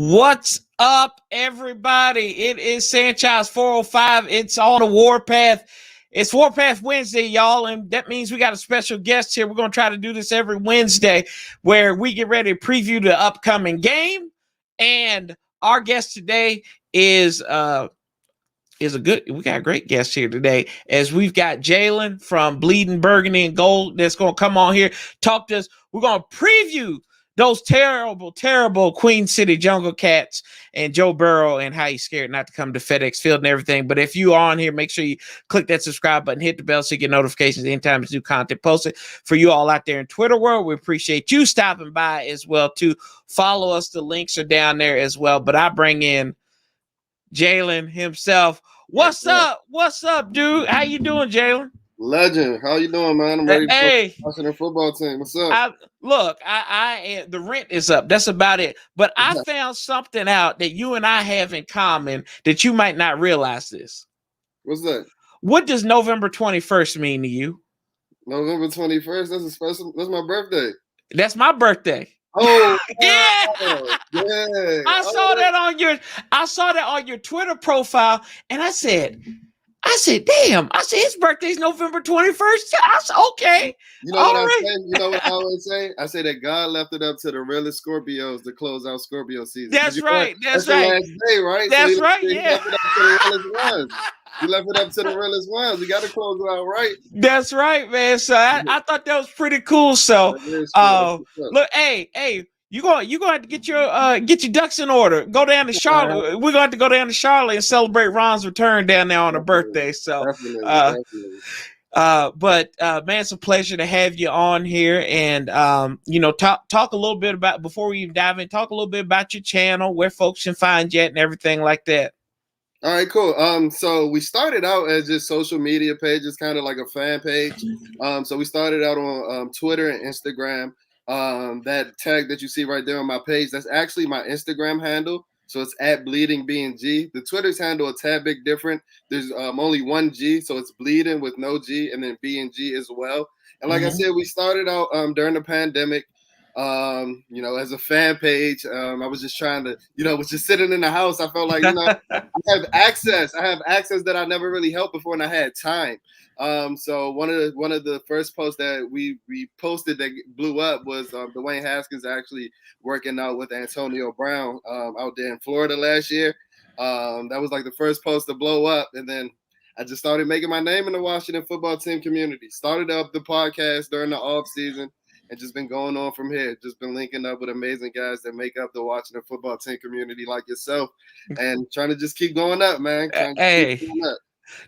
What's up, everybody? It is Sanchez 405. It's on the Warpath. It's Warpath Wednesday, y'all, and that means we got a special guest here. We're going to try to do this every Wednesday where we get ready to preview the upcoming game. And our guest today is a good. We got a great guest here today, as we've got Jalen from Bleeding Burgundy and Gold that's going to come on here, talk to us. We're going to preview those terrible Queen City Jungle Cats and Joe Burrow and how he's scared not to come to FedEx Field and everything. But if you are on here, make sure you click that subscribe button, hit the bell so you get notifications anytime there's new content posted. For you all out there in Twitter world, we appreciate you stopping by as well too. Follow us. The links are down there as well. But I bring in Jalen himself. What's up? What's up, dude? How you doing, Jalen? Legend. How you doing, man? I'm ready for watching the football team. What's up? The rent is up. That's about it. But I found something out that you and I have in common that you might not realize this. What's that? What does November 21st mean to you? November 21st? That's a special. That's my birthday. That's my birthday. Oh yeah. Yeah. I saw that on your Twitter profile, and I said, damn. I said, his birthday's November 21st. I said, okay. You know what I'm saying? You know what I always say? I say that God left it up to the realest Scorpios to close out Scorpio season. That's right. That's right. The last day, right? That's right. Yeah. You left it up to the realest ones. We got to close it out right. That's right, man. So I thought that was pretty cool. So, look, hey. You're going to have to get your ducks in order. Go down to Charlotte. We're going to have to go down to Charlotte and celebrate Ron's return down there on her birthday. So, definitely. But man, it's a pleasure to have you on here, and talk a little bit about, before we even dive in, talk a little bit about your channel, where folks can find you at, and everything like that. All right, cool. So we started out as just social media pages, kind of like a fan page. So we started out on Twitter and Instagram. That tag that you see right there on my page, that's actually my Instagram handle. So it's at Bleeding BNG. The Twitter's handle a tad bit different. There's only one G, so it's Bleeding with no G, and then BNG as well. And like I said, we started out during the pandemic. As a fan page, I was just trying to, was just sitting in the house. I felt like, I have access. I have access that I never really held before, and I had time. So one of the first posts that we posted that blew up was Dwayne Haskins actually working out with Antonio Brown out there in Florida last year. That was like the first post to blow up, and then I just started making my name in the Washington football team community. Started up the podcast during the off season, and just been going on from here. Just been linking up with amazing guys that make up the Washington football team community like yourself, and trying to just keep going up, man.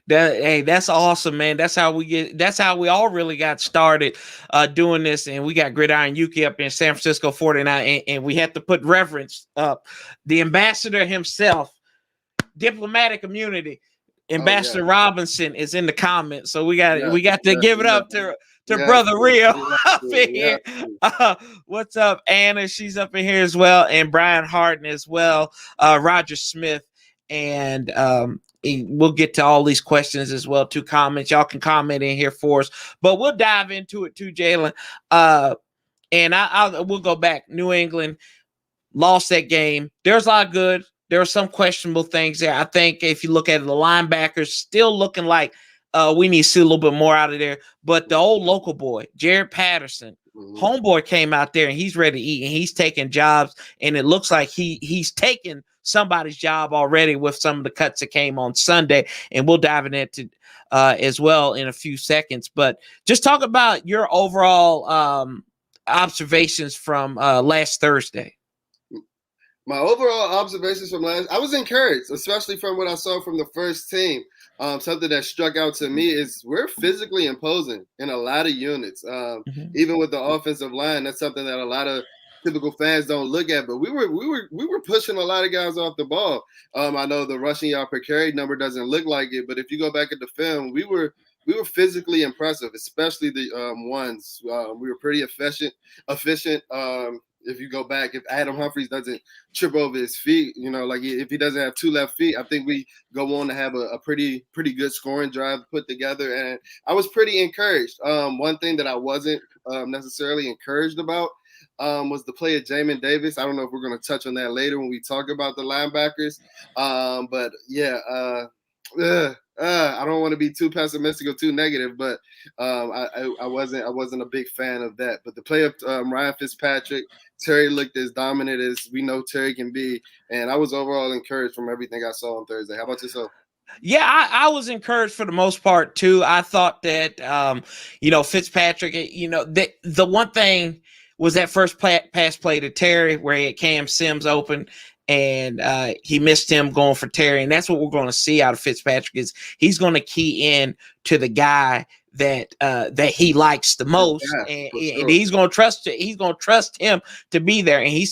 That's awesome, man. That's how we all really got started doing this. And we got Gridiron Yuki up in San Francisco 49, and we have to put reverence up. The ambassador himself, diplomatic immunity, Ambassador Robinson is in the comments. So we got to give it up to Brother Rio up in here. What's up, Anna? She's up in here as well, and Brian Harden as well. Roger Smith, and we'll get to all these questions as well. Two comments, y'all can comment in here for us, but we'll dive into it too, Jalen. And we'll go back. New England lost that game. There's a lot of good. There are some questionable things there. I think if you look at it, the linebackers still looking like we need to see a little bit more out of there. But the old local boy, Jared Patterson, homeboy came out there and he's ready to eat, and he's taking jobs, and it looks like he's taken somebody's job already with some of the cuts that came on Sunday, and we'll dive into as well in a few seconds. But just talk about your overall observations from last Thursday. My overall observations from I was encouraged, especially from what I saw from the first team. Something that struck out to me is we're physically imposing in a lot of units. Even with the offensive line, that's something that a lot of typical fans don't look at. But we were pushing a lot of guys off the ball. I know the rushing yard per carry number doesn't look like it, but if you go back at the film, we were physically impressive, especially the ones. We were pretty efficient. If you go back, if Adam Humphries doesn't trip over his feet, if he doesn't have two left feet, I think we go on to have a pretty good scoring drive put together. And I was pretty encouraged. One thing that I wasn't necessarily encouraged about was the play of Jamin Davis. I don't know if we're going to touch on that later when we talk about the linebackers. But yeah, I don't want to be too pessimistic or too negative, but I wasn't a big fan of that. But the play of Ryan Fitzpatrick, Terry looked as dominant as we know Terry can be, and I was overall encouraged from everything I saw on Thursday. How about yourself? Yeah, I was encouraged for the most part too. I thought that Fitzpatrick, the one thing was that first pass play to Terry where he had Cam Sims open and he missed him going for Terry, and that's what we're going to see out of Fitzpatrick is he's going to key in to the guy that he likes the most, and he's going to trust it. He's going to trust him to be there. And he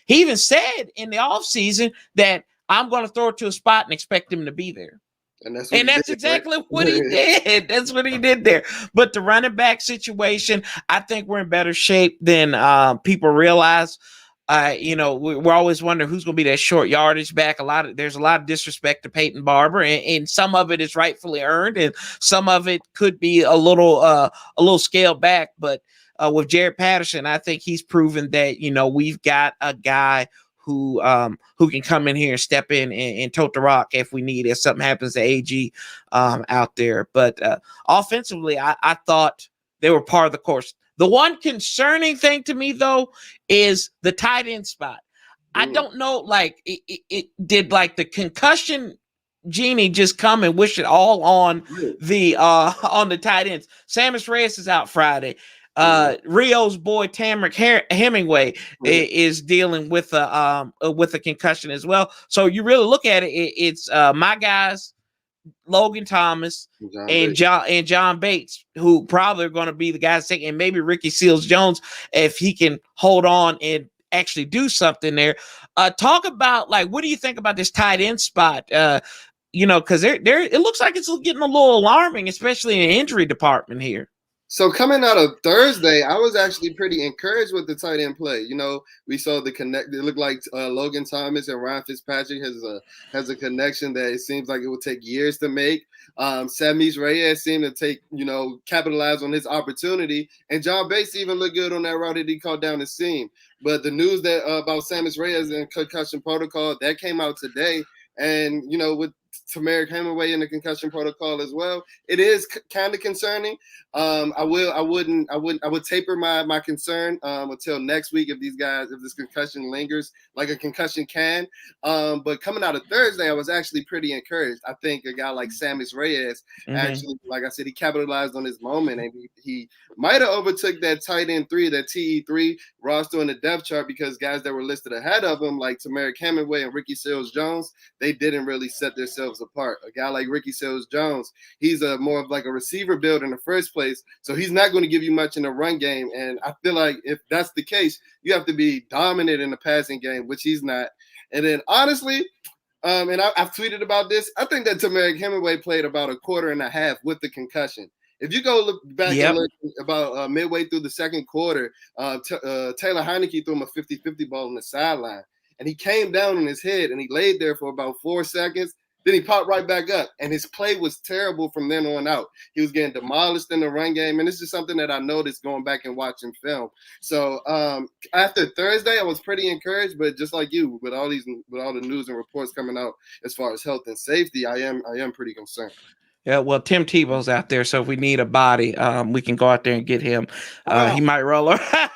even said in the offseason that I'm going to throw it to a spot and expect him to be there. And that's exactly what he did. That's what he did there. But the running back situation, I think we're in better shape than people realize. We're always wondering who's going to be that short yardage back. There's a lot of disrespect to Peyton Barber, and some of it is rightfully earned, and some of it could be a little scaled back. But with Jared Patterson, I think he's proven that we've got a guy who can come in here and step in and tote the rock if we need, if something happens to AG out there. But offensively, I thought they were part of the course. The one concerning thing to me, though, is the tight end spot. I don't know, it did the concussion genie just come and wish it all on the tight ends. Sammis Reyes is out Friday. Rio's boy Tamrick Hemingway is dealing with a concussion as well. So you really look at it, it's my guys, Logan Thomas and John Bates, who probably are going to be the guys taking, and maybe Ricky Seals-Jones if he can hold on and actually do something there. Talk about what do you think about this tight end spot? Because it looks like it's getting a little alarming, especially in the injury department here. So coming out of Thursday, I was actually pretty encouraged with the tight end play. We saw the connect. It looked like Logan Thomas and Ryan Fitzpatrick has a connection that it seems like it will take years to make. Sammis Reyes seemed to capitalize on his opportunity, and John Bates even looked good on that route that he caught down the seam. But the news that about Sammis Reyes and concussion protocol that came out today, and with Tamarick Hemingway in the concussion protocol as well, it is kind of concerning. I would taper my concern until next week if this concussion lingers like a concussion can. But coming out of Thursday, I was actually pretty encouraged. I think a guy like Sammis Reyes actually, like I said, he capitalized on his moment, and he might have overtook that tight end 3, that TE3 roster on the depth chart, because guys that were listed ahead of him, like Tamarick Hemingway and Ricky Seals-Jones, they didn't really set themselves apart. A guy like Ricky Seals-Jones, he's more of a receiver build in the first place, so he's not going to give you much in the run game. And I feel like if that's the case, you have to be dominant in the passing game, which he's not. And then honestly, and I've tweeted about this, I think that Tamarick Hemingway played about a quarter and a half with the concussion. If you go look back and look about midway through the second quarter, Taylor Heineke threw him a 50-50 ball on the sideline, and he came down on his head, and he laid there for about 4 seconds. Then he popped right back up, and his play was terrible from then on out. He was getting demolished in the run game, and this is something that I noticed going back and watching film. So after Thursday, I was pretty encouraged, but just like you, with all the news and reports coming out as far as health and safety, I am pretty concerned. Yeah, well, Tim Tebow's out there, so if we need a body, we can go out there and get him. He might roll her.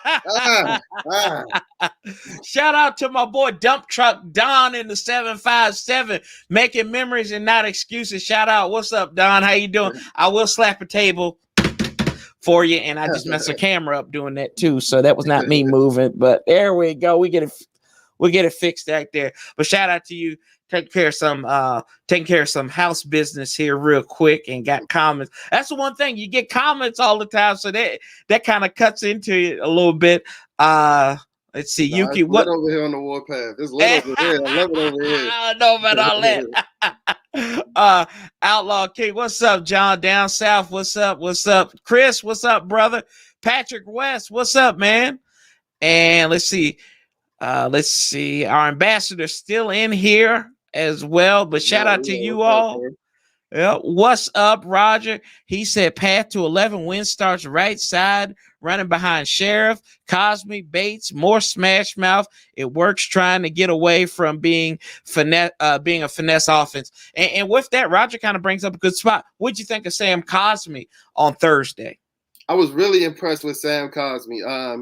Shout out to my boy Dump Truck Don in the 757, making memories and not excuses. Shout out. What's up, Don? How you doing? I will slap a table for you, and I just messed the camera up doing that too, so that was not me moving, but there we go. We get it fixed back there. But shout out to you. Taking care of some house business here real quick, and got comments. That's the one thing, you get comments all the time, so that kind of cuts into it a little bit. Let's see, Yuki. What over here on the Warpath? It's lit over here. I love it over here. I don't know about all that. Outlaw King, what's up? John down south, what's up? What's up? Chris, what's up, brother? Patrick West, what's up, man? And let's see, our ambassador's still in here as well, but shout out to you all. Yeah. What's up, Roger? He said path to 11 wins starts right side, running behind Sheriff, Cosme, Bates, more smash mouth. It works trying to get away from being being a finesse offense. And with that, Roger kind of brings up a good spot. What'd you think of Sam Cosme on Thursday? I was really impressed with Sam Cosme.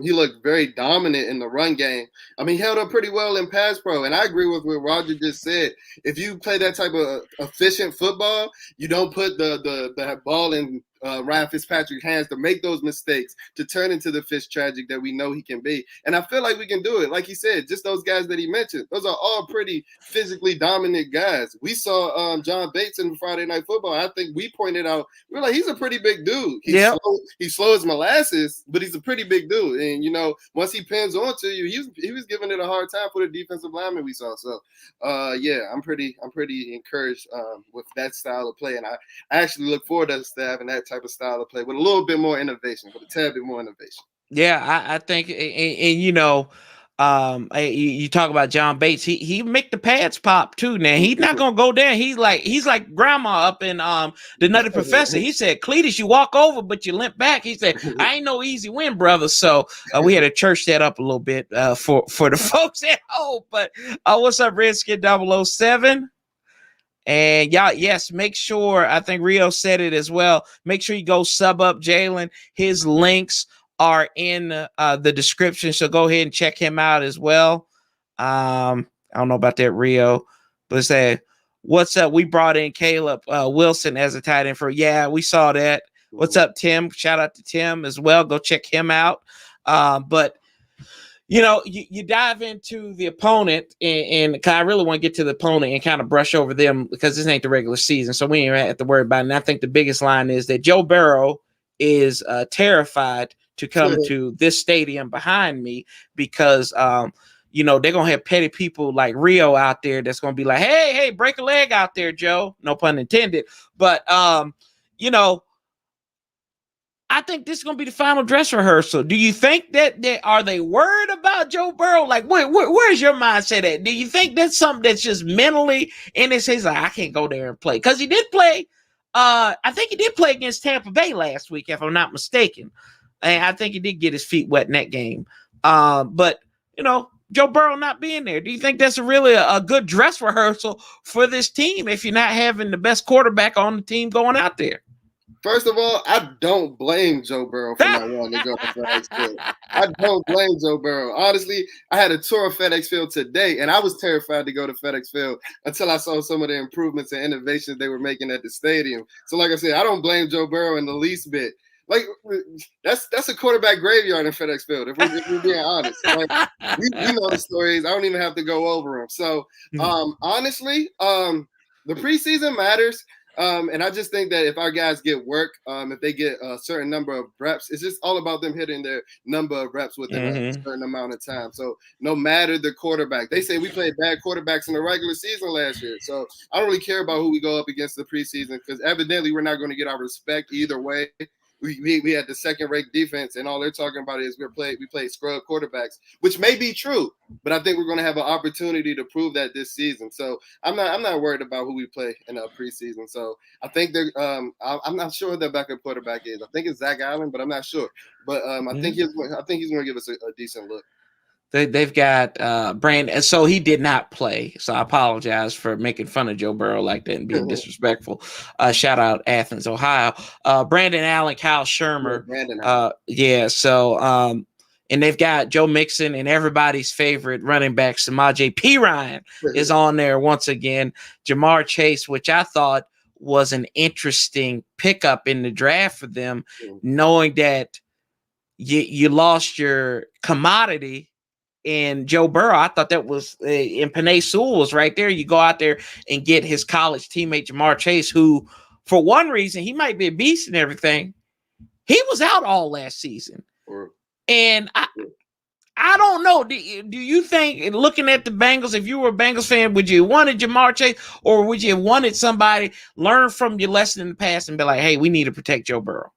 He looked very dominant in the run game. I mean, he held up pretty well in pass pro. And I agree with what Roger just said. If you play that type of efficient football, you don't put the ball in Ryan Fitzpatrick's hands to make those mistakes, to turn into the Fitztragic that we know he can be. And I feel like we can do it. Like he said, just those guys that he mentioned, those are all pretty physically dominant guys. We saw John Bates in Friday Night Football. I think we pointed out, we were like, he's a pretty big dude. He's slow as molasses, but he's a pretty big dude. And, you know, once he pins onto you, he was giving it a hard time for the defensive lineman we saw. So, yeah, I'm pretty encouraged with that style of play. And I actually look forward to having that type of style of play with a little bit more innovation, with a tad bit more innovation. Yeah, I think, and you know, you talk about John Bates. He make the pads pop too. Now he's not gonna go there. He's like grandma up in the Nutty Professor. He said, Cletus, you walk over, but you limp back. He said, I ain't no easy win, brother. So we had to church that up a little bit for the folks at home. But what's up, Redskin 007? And y'all, yes, make sure, I think Rio said it as well, make sure you go sub up Jalen. His links are in the description, so go ahead and check him out as well. I don't know about that, Rio, but say, what's up? We brought in Caleb Wilson as a tight end for, yeah, we saw that. What's up, Tim? Shout out to Tim as well. Go check him out. But you know, you dive into the opponent, and I really want to get to the opponent and kind of brush over them because this ain't the regular season, so we ain't have to worry about it. And I think the biggest line is that Joe Burrow is terrified to come to this stadium behind me because, you know, they're going to have petty people like Rio out there that's going to be like, hey, break a leg out there, Joe. No pun intended. But, you know, I think this is going to be the final dress rehearsal. Do you think that are they worried about Joe Burrow? Like, where's your mindset at? Do you think that's something that's just mentally in his head? Like, I can't go there and play because he did play. I think he did play against Tampa Bay last week, if I'm not mistaken. And I think he did get his feet wet in that game. But you know, Joe Burrow not being there. Do you think that's really a good dress rehearsal for this team if you're not having the best quarterback on the team going out there? First of all, I don't blame Joe Burrow for not wanting to go to FedEx Field. I don't blame Joe Burrow. Honestly, I had a tour of FedEx Field today, and I was terrified to go to FedEx Field until I saw some of the improvements and innovations they were making at the stadium. So, like I said, I don't blame Joe Burrow in the least bit. Like, that's a quarterback graveyard in FedEx Field, if we're being honest. Like, we know the stories. I don't even have to go over them. So, honestly, the preseason matters. And I just think that if our guys get work, if they get a certain number of reps, it's just all about them hitting their number of reps within a certain amount of time. So no matter the quarterback, they say we played bad quarterbacks in the regular season last year. So I don't really care about who we go up against the preseason because evidently we're not going to get our respect either way. We had the second-rate defense, and all they're talking about is we played scrub quarterbacks, which may be true, but I think we're going to have an opportunity to prove that this season. So I'm not worried about who we play in the preseason. So I think they're I'm not sure who their backup quarterback is. I think it's Zach Allen, but I'm not sure. But I think he's going to give us a decent look. They've got Brandon, so he did not play. So I apologize for making fun of Joe Burrow like that and being disrespectful. Shout out Athens, Ohio. Brandon Allen, Kyle Shermer. So and they've got Joe Mixon and everybody's favorite running back, Samaje Perine, is on there once again. Jamar Chase, which I thought was an interesting pickup in the draft for them, knowing that you lost your commodity in Joe Burrow. I thought that was and Penei Sewell was right there. You go out there and get his college teammate Jamar Chase, who, for one reason, he might be a beast and everything. He was out all last season, and I don't know. Do you think, looking at the Bengals, if you were a Bengals fan, would you have wanted Jamar Chase, or would you have wanted somebody learn from your lesson in the past and be like, hey, we need to protect Joe Burrow?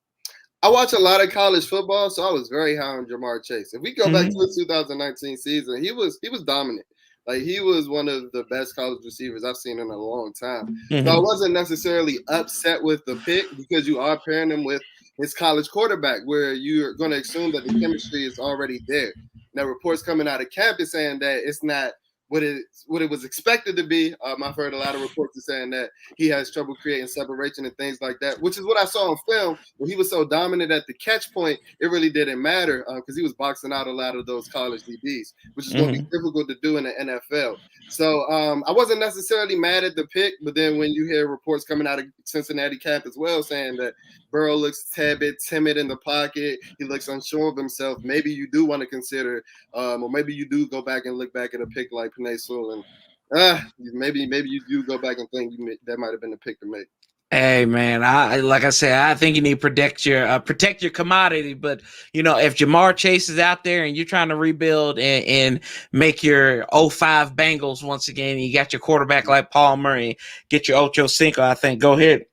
I watch a lot of college football, so I was very high on Jamar Chase. If we go back to the 2019 season, he was dominant. Like, he was one of the best college receivers I've seen in a long time. Mm-hmm. So I wasn't necessarily upset with the pick because you are pairing him with his college quarterback, where you're going to assume that the chemistry is already there. Now, reports coming out of camp is saying that it's not what it was expected to be. I've heard a lot of reports saying that he has trouble creating separation and things like that, which is what I saw on film. When he was so dominant at the catch point, it really didn't matter because he was boxing out a lot of those college DBs, which is going to be difficult to do in the NFL. So I wasn't necessarily mad at the pick, but then when you hear reports coming out of Cincinnati camp as well saying that Burrow looks a bit timid in the pocket, he looks unsure of himself, maybe you do want to consider, or maybe you do go back and look back at a pick like Penei Sewell, and maybe you do go back and think that might have been the pick to make. Hey man, like I said, I think you need to protect your commodity. But if Jamar Chase is out there and you're trying to rebuild and make your 05 Bengals once again, and you got your quarterback like Palmer and get your Ocho Cinco, I think go ahead.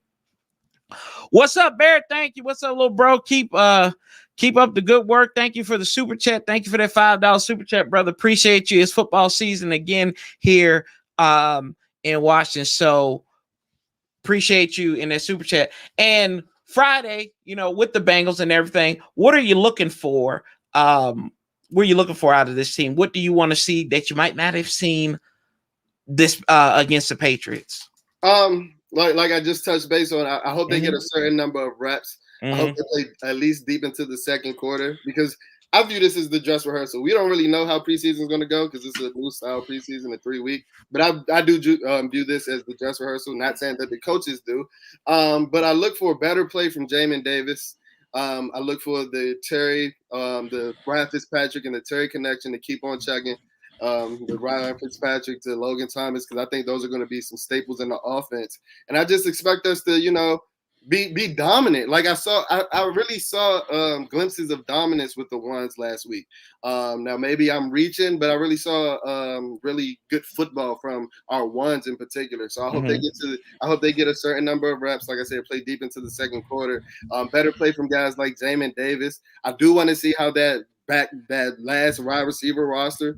What's up, Barrett? Thank you. What's up, little bro? Keep up the good work. Thank you for the super chat. Thank you for that $5 super chat, brother. Appreciate you. It's football season again here in Washington. So appreciate you in that super chat. And Friday, with the Bengals and everything, what are you looking for? What are you looking for out of this team? What do you want to see that you might not have seen this against the Patriots? Like I just touched base on, I hope they get a certain number of reps. I hope they play at least deep into the second quarter, because I view this as the dress rehearsal. We don't really know how preseason is going to go because it's a new style preseason, a 3-week. But I do view this as the dress rehearsal, not saying that the coaches do. But I look for better play from Jamin Davis. I look for the Terry, the Brian Fitzpatrick and the Terry connection to keep on checking. The Ryan Fitzpatrick to Logan Thomas, because I think those are going to be some staples in the offense. And I just expect us to, be dominant. Like I really saw glimpses of dominance with the ones last week. Now maybe I'm reaching, but I really saw really good football from our ones in particular. So I hope they get a certain number of reps. Like I said, play deep into the second quarter. Better play from guys like Jamin Davis. I do want to see how that last wide receiver roster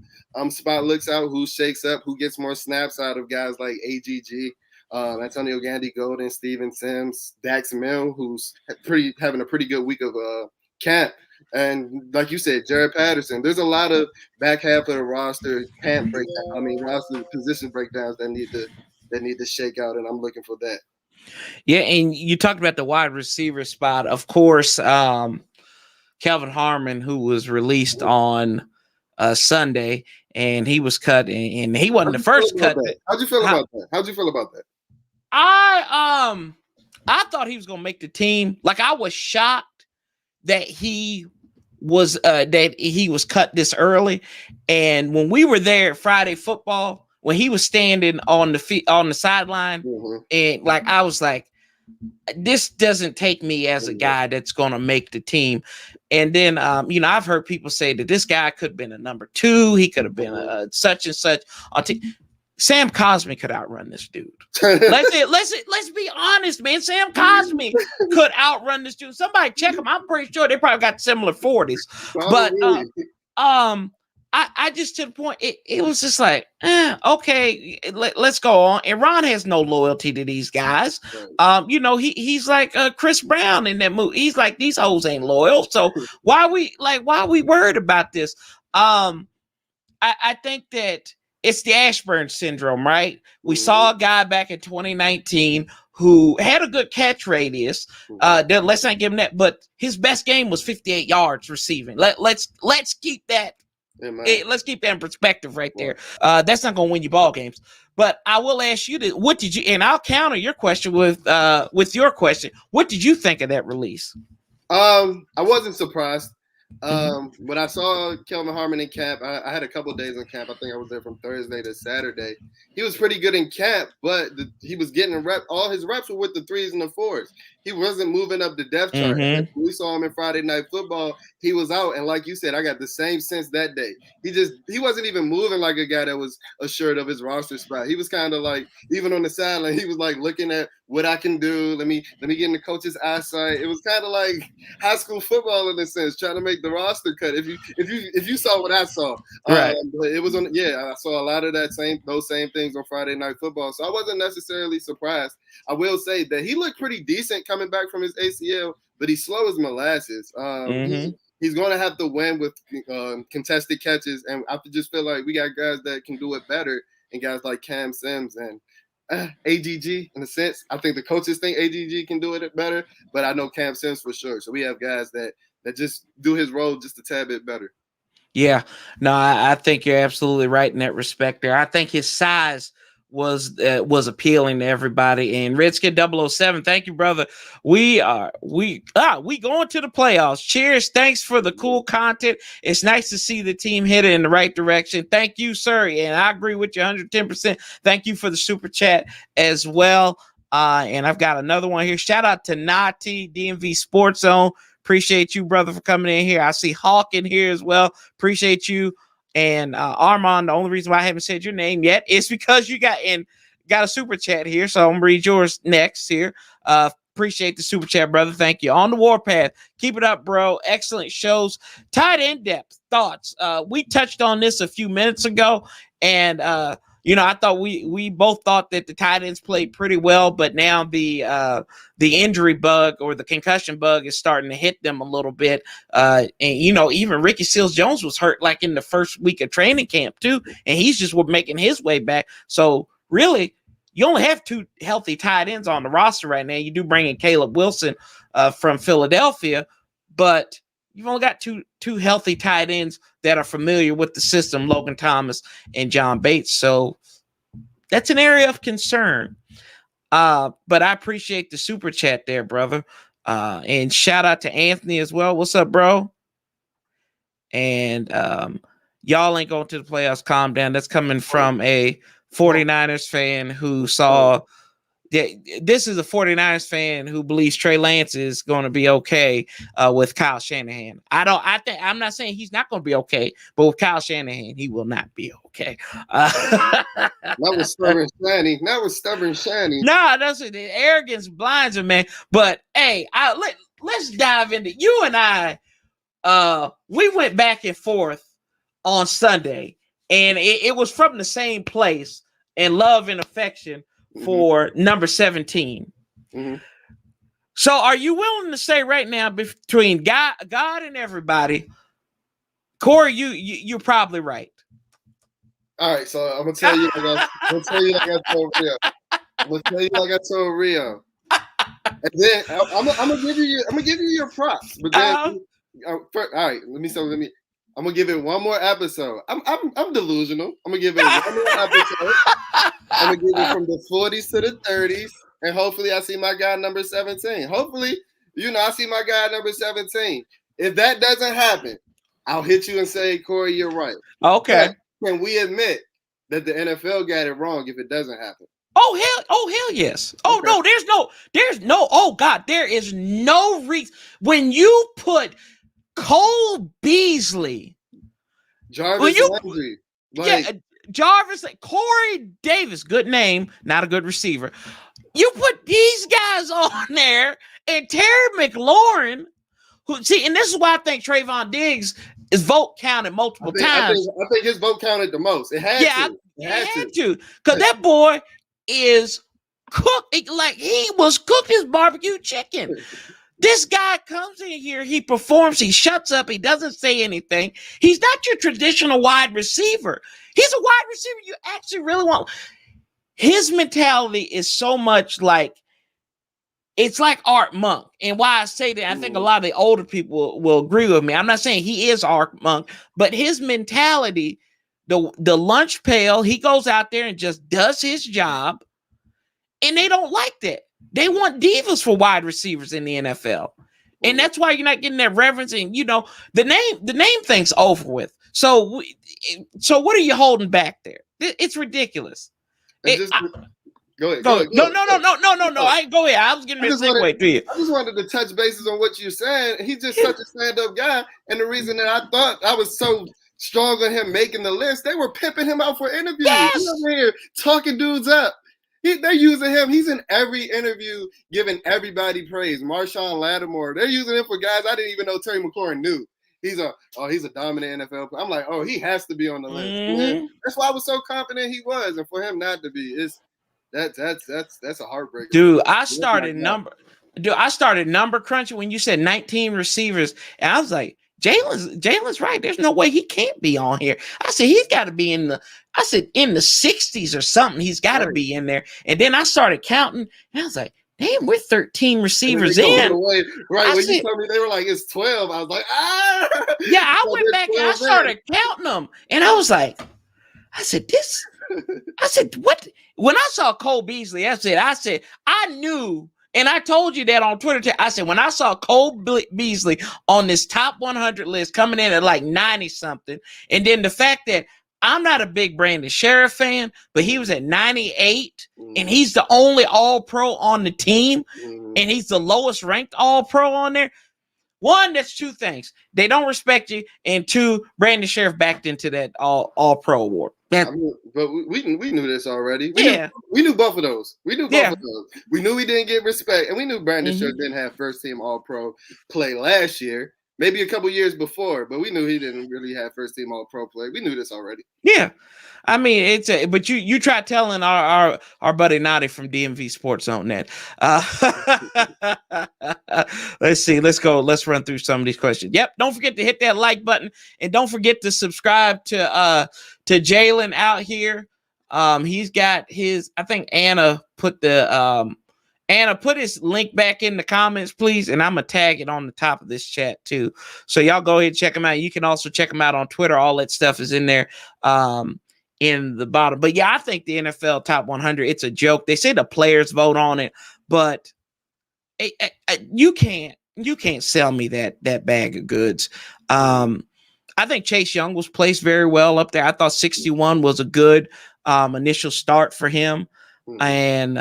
spot looks out, who shakes up, who gets more snaps out of guys like AGG, Antonio Gandy Golden, Steven Sims, Dax Mill, who's having a pretty good week of camp. And like you said, Jared Patterson. There's a lot of back half of the roster roster position breakdowns that need to shake out, and I'm looking for that. Yeah, and you talked about the wide receiver spot. Of course, Kelvin Harmon, who was released on Sunday, and he was cut, and he wasn't the first cut. How'd you feel about that? I thought he was gonna make the team. Like, I was shocked that he was cut this early. And when we were there at Friday football, when he was standing on the sideline, and like I was like, this doesn't take me as a guy that's gonna make the team. And then I've heard people say that this guy could have been a number 2. He could have been a such and such on team. Sam Cosmi could outrun this dude. Let's be honest, man. Sam Cosmi could outrun this dude. Somebody check him. I'm pretty sure they probably got similar 40s. But I just, to the point, it was just like, okay, let's go on. And Ron has no loyalty to these guys. He's like Chris Brown in that movie. He's like, these hoes ain't loyal. So why are we worried about this? I think that it's the Ashburn syndrome, right? We saw a guy back in 2019 who had a good catch radius. Let's not give him that, but his best game was 58 yards receiving. Let's keep that. Let's keep that in perspective right there. That's not going to win you ball games. But I will ask you what did you? And I'll counter your question with your question. What did you think of that release? I wasn't surprised. When I saw Kelvin Harmon in camp, I had a couple of days in camp. I think I was there from Thursday to Saturday. He was pretty good in camp, but he was getting all his reps were with the 3s and the 4s. He wasn't moving up the depth chart. We saw him in Friday Night Football. He was out, and like you said, I got the same sense that day. He wasn't even moving like a guy that was assured of his roster spot. He was kind of like, even on the sideline, he was like looking at what I can do. Let me get in the coach's eyesight. It was kind of like high school football in a sense, trying to make make the roster cut. If you saw what I saw, Right. but it was on. Yeah, I saw a lot of those same things on Friday Night Football. So I wasn't necessarily surprised. I will say that he looked pretty decent coming back from his ACL, but he's slow as molasses. He's going to have to win with contested catches, and I just feel like we got guys that can do it better, and guys like Cam Sims and AGG in a sense. I think the coaches think AGG can do it better, but I know Cam Sims for sure. So we have guys that just do his role just a tad bit better. Yeah, no, I think you're absolutely right in that respect there. I think his size was appealing to everybody. And Redskin 007, thank you, brother. We going to the playoffs. Cheers. Thanks for the cool content. It's nice to see the team headed in the right direction. Thank you, sir. And I agree with you 110%. Thank you for the super chat as well. And I've got another one here. Shout out to Nati, DMV Sports Zone. Appreciate you, brother, for coming in here. I see Hawk in here as well. Appreciate you. And Armand, the only reason why I haven't said your name yet is because you got a super chat here. So I'm going to read yours next here. Appreciate the super chat, brother. Thank you. On the Warpath. Keep it up, bro. Excellent shows. Tight end depth. Thoughts. We touched on this a few minutes ago. And, I thought we both thought that the tight ends played pretty well, but now the injury bug or the concussion bug is starting to hit them a little bit. And even Ricky Seals-Jones was hurt like in the first week of training camp too, and he's just making his way back. So really, you only have two healthy tight ends on the roster right now. You do bring in Caleb Wilson from Philadelphia, but you've only got two healthy tight ends that are familiar with the system, Logan Thomas and John Bates. So that's an area of concern. But I appreciate the super chat there, brother. And shout out to Anthony as well. What's up, bro? And y'all ain't going to the playoffs. Calm down. That's coming from a 49ers fan who saw – this is a 49ers fan who believes Trey Lance is going to be okay with Kyle Shanahan. I'm not saying he's not going to be okay, but with Kyle Shanahan, he will not be okay. That was stubborn Shanny. Nah, that's it. The arrogance blinds him, man. But hey, let's dive into you and I. We went back and forth on Sunday, and it was from the same place and love and affection for number 17. Mm-hmm. So are you willing to say right now between God and everybody, Corey, you're probably right. All right, so I'm gonna tell you like I told Rio. And then I'm gonna give you your props. But then all right, I'm gonna give it one more episode. I'm delusional. I'm gonna give it one more episode. I'm gonna give it from the 40s to the 30s, and hopefully I see my guy number 17. Hopefully, I see my guy number 17. If that doesn't happen, I'll hit you and say, Corey, you're right. Okay. But can we admit that the NFL got it wrong if it doesn't happen? Oh hell yes. Oh okay. There is no reason when you put Cole Beasley, Jarvis Landry, Jarvis, Corey Davis, good name, not a good receiver. You put these guys on there, and Terry McLaurin, and this is why I think Trayvon Diggs' vote counted multiple times. I think his vote counted the most. It had to. It had to, because that boy is cooked like he was cooked his barbecue chicken. This guy comes in here, he performs, he shuts up, he doesn't say anything. He's not your traditional wide receiver. He's a wide receiver you actually really want. His mentality is so much like, it's like Art Monk. And why I say that, I think a lot of the older people will agree with me. I'm not saying he is Art Monk, but his mentality, the lunch pail, he goes out there and just does his job, and they don't like that. They want divas for wide receivers in the NFL. And that's why you're not getting that reverence. And, the name thing's over with. So what are you holding back there? It's ridiculous. Go ahead. No. Go ahead. I was getting ready to segue to you. I just wanted to touch bases on what you said. He's just such a stand-up guy. And the reason that I thought I was so strong on him making the list, they were pimping him out for interviews. Yes! He's over here talking dudes up. They're using him. He's in every interview, giving everybody praise. Marshawn Lattimore. They're using him for guys I didn't even know Terry McLaurin knew. he's a dominant NFL player. I'm like, oh, he has to be on the list. Mm-hmm. That's why I was so confident he was, and for him not to be, that's a heartbreaker. Dude, I started number crunching when you said 19 receivers, and I was like, Jalen's right. There's no way he can't be on here. I said he's got to be in the 60s or something. He's got to be in there. And then I started counting, and I was like, damn, we're 13 receivers in. Away. Right when you told me they were like it's 12, I was like, ah. Yeah, I went back and I started counting them, and I was like, I said what? When I saw Cole Beasley, I said I knew. And I told you that on Twitter. I said, when I saw Cole Beasley on this top 100 list coming in at like 90 something, and then the fact that I'm not a big Brandon Sheriff fan, but he was at 98, and he's the only All-Pro on the team, and he's the lowest ranked All-Pro on there. One, that's two things. They don't respect you, and two, Brandon Sheriff backed into that All-Pro award. But we knew this already. We knew both of those. We knew both of those. We knew he didn't get respect, and we knew Brandon Sheriff didn't have first team All-Pro play last year, maybe a couple years before, but we knew he didn't really have first team All-Pro play. We knew this already. Yeah. I mean, but you try telling our buddy Nadi from DMV Sports on that. Let's see. Let's go. Let's run through some of these questions. Yep. Don't forget to hit that like button, and don't forget to subscribe to Jalen out here. He's got his. I think Anna put his link back in the comments, please, and I'm gonna tag it on the top of this chat too. So y'all go ahead and check him out. You can also check him out on Twitter. All that stuff is in there. In the bottom. But yeah, I think the NFL top 100, it's a joke. They say the players vote on it, but you can't sell me that bag of goods. I think Chase Young was placed very well up there. I thought 61 was a good initial start for him. And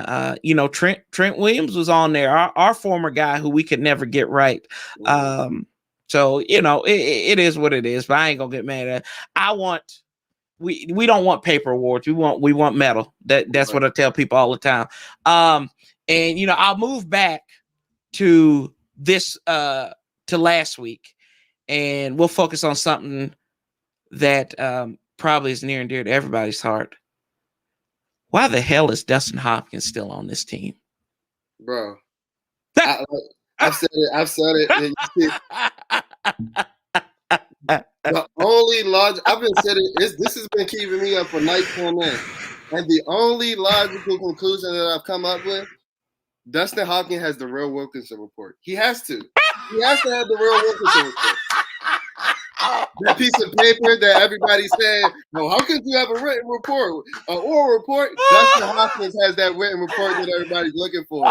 Trent Williams was on there, our former guy who we could never get right. So it is what it is, but I ain't gonna get mad at it. We don't want paper awards. We want metal. That's what I tell people all the time. And I'll move back to this to last week, and we'll focus on something that probably is near and dear to everybody's heart. Why the hell is Dustin Hopkins still on this team, bro? I've said it. The only logic I've been saying this has been keeping me up for nights on end, and the only logical conclusion that I've come up with: Dustin Hopkins has the real Wilkinson report. He has to. He has to have the real Wilkinson report. That piece of paper that everybody said, "No, how could you have a written report, an oral report?" Dustin Hopkins has that written report that everybody's looking for.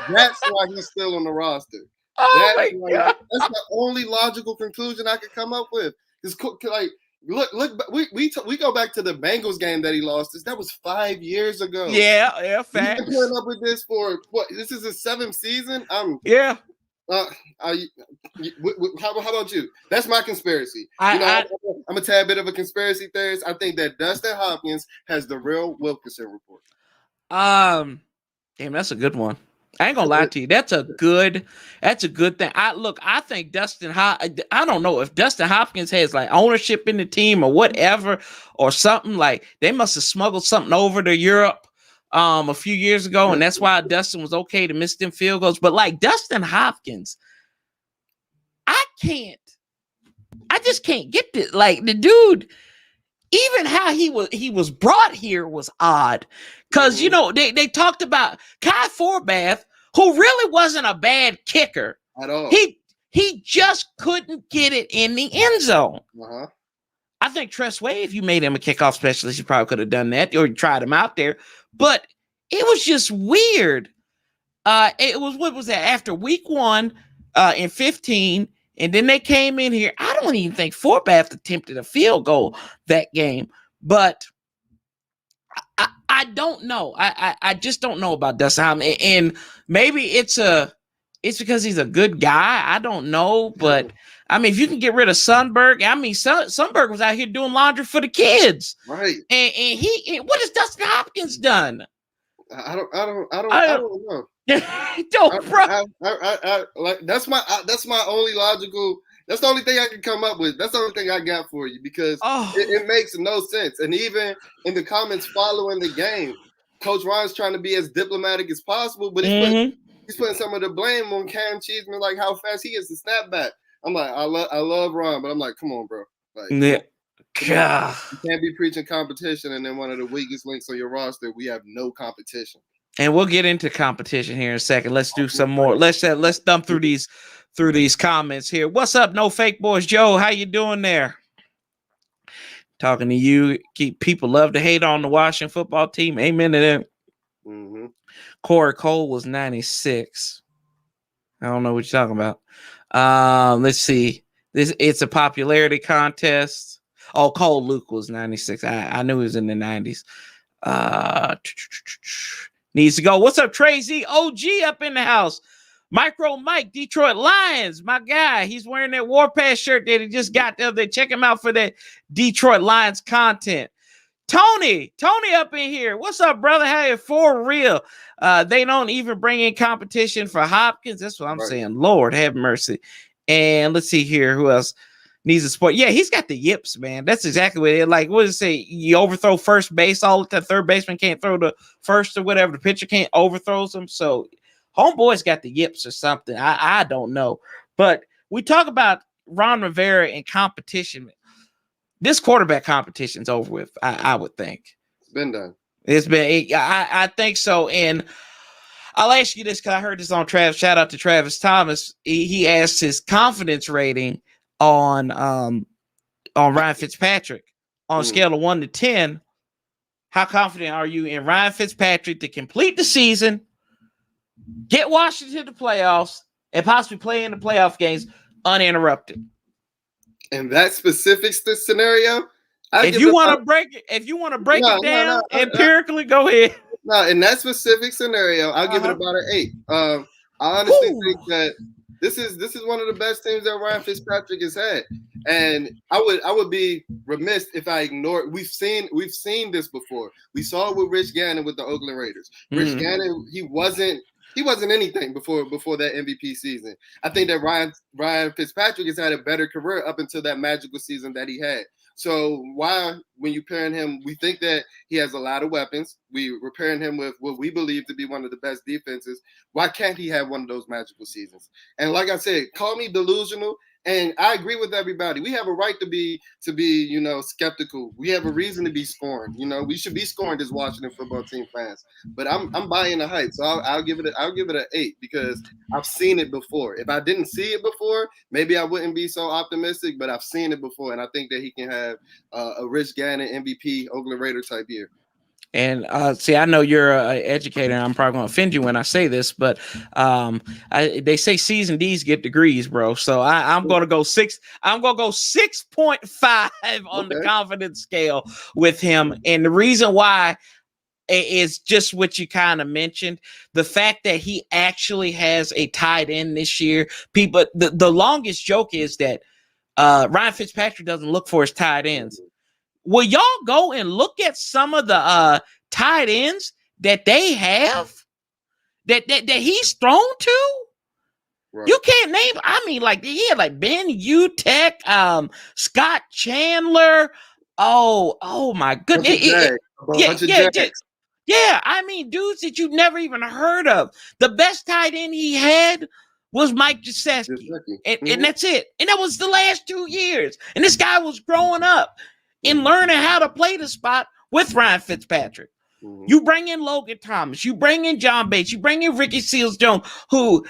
That's why he's still on the roster. That's the only logical conclusion I could come up with. Because look, we go back to the Bengals game that he lost. That was 5 years ago. Yeah, facts. We've been putting up with this for what? This is his 7th season. How about you? That's my conspiracy. I'm a tad bit of a conspiracy theorist. I think that Dustin Hopkins has the real Wilkinson report. Damn, that's a good one. I ain't gonna lie to you. That's a good thing. I think I don't know if Dustin Hopkins has like ownership in the team or whatever or something. Like they must have smuggled something over to Europe a few years ago, and that's why Dustin was okay to miss them field goals. But like Dustin Hopkins, I just can't get this. Like the dude, even how he was brought here was odd. Because, they talked about Kai Forbath, who really wasn't a bad kicker. At all. He just couldn't get it in the end zone. Uh-huh. I think Tress Way, if you made him a kickoff specialist, you probably could have done that or tried him out there. But it was just weird. What was that? After week 1 in 15, and then they came in here. I don't even think Forbath attempted a field goal that game. But I don't know. I just don't know about Dustin Hopkins. And maybe it's because he's a good guy. I don't know. But I mean, if you can get rid of Sundberg, I mean, Sundberg was out here doing laundry for the kids. Right. And what has Dustin Hopkins done? I don't know. Don't, bro. Like that's my only logical That's the only thing I can come up with. That's the only thing I got for you because Oh, it makes no sense. And even in the comments following the game, Coach Ron's trying to be as diplomatic as possible, but he's putting some of the blame on Cam Cheeseman, like how fast he is to snap back. I'm like, I love Ron, but I'm like, come on, bro. Like, yeah. come on. You can't be preaching competition and then one of the weakest links on your roster, we have no competition. And we'll get into competition here in a second. Let's do some more. Let's thumb through these comments here. What's up, No Fake Boys Joe? How you doing there? Talking to you. Keep people love to hate on the Washington football team. Amen to that. Mm-hmm. Corey Cole was 96. I don't know what you're talking about. Let's see. It's a popularity contest. Oh, Cole Luke was 96. I knew he was in the 90s. Needs to go. What's up, Tracy? OG up in the house. Micro Mike, Detroit Lions, my guy. He's wearing that Warpath shirt that he just got the other day. Check him out for that Detroit Lions content. Tony up in here. What's up, brother? Hey, for real. They don't even bring in competition for Hopkins. That's what I'm saying. Lord have mercy. And let's see here. Who else needs a sport? Yeah, he's got the yips, man. That's exactly what it like. What does it say? You overthrow first base all the time. Third baseman can't throw the first or whatever. The pitcher can't overthrows him. So homeboy's got the yips or something. I don't know. But we talk about Ron Rivera and competition. This quarterback competition's over with, I would think. It's been done. It's been, I think so. And I'll ask you this because I heard this on Travis. Shout out to Travis Thomas. He asked his confidence rating on Ryan Fitzpatrick on a scale of 1 to 10. How confident are you in Ryan Fitzpatrick to complete the season, get Washington to the playoffs, and possibly play in the playoff games uninterrupted? In that specific scenario, if you want to break it down empirically, go ahead. No, in that specific scenario, I'll give it about an 8. I honestly think that this is one of the best teams that Ryan Fitzpatrick has had, and I would be remiss if I ignored. We've seen this before. We saw it with Rich Gannon with the Oakland Raiders. Rich Gannon, he wasn't anything before that MVP season. I think that Ryan Fitzpatrick has had a better career up until that magical season that he had. So why, when you pairing him, we think that he has a lot of weapons. We're pairing him with what we believe to be one of the best defenses. Why can't he have one of those magical seasons? And like I said, call me delusional. And I agree with everybody. We have a right to be skeptical. We have a reason to be scorned. We should be scorned as Washington football team fans. But I'm buying the hype, so I'll give it an 8 because I've seen it before. If I didn't see it before, maybe I wouldn't be so optimistic. But I've seen it before, and I think that he can have a Rich Gannon MVP Oakland Raider type year. And see, I know you're an educator, and I'm probably going to offend you when I say this, but they say C's and D's get degrees, bro. So I'm going to go 6. I'm going to go 6.5 on the confidence scale with him. And the reason why is just what you kind of mentioned. The fact that he actually has a tight end this year. People, the longest joke is that Ryan Fitzpatrick doesn't look for his tight ends. Will y'all go and look at some of the tight ends that they have that he's thrown to? Right. You can't name. I mean, like he had like Ben Utech, Scott Chandler. Oh my goodness! Yeah. I mean, dudes that you've never even heard of. The best tight end he had was Mike Gesicki, and that's it. And that was the last 2 years. And this guy was growing up and learning how to play the spot with Ryan Fitzpatrick. You bring in Logan Thomas, you bring in John Bates, you bring in Ricky Seals-Jones, who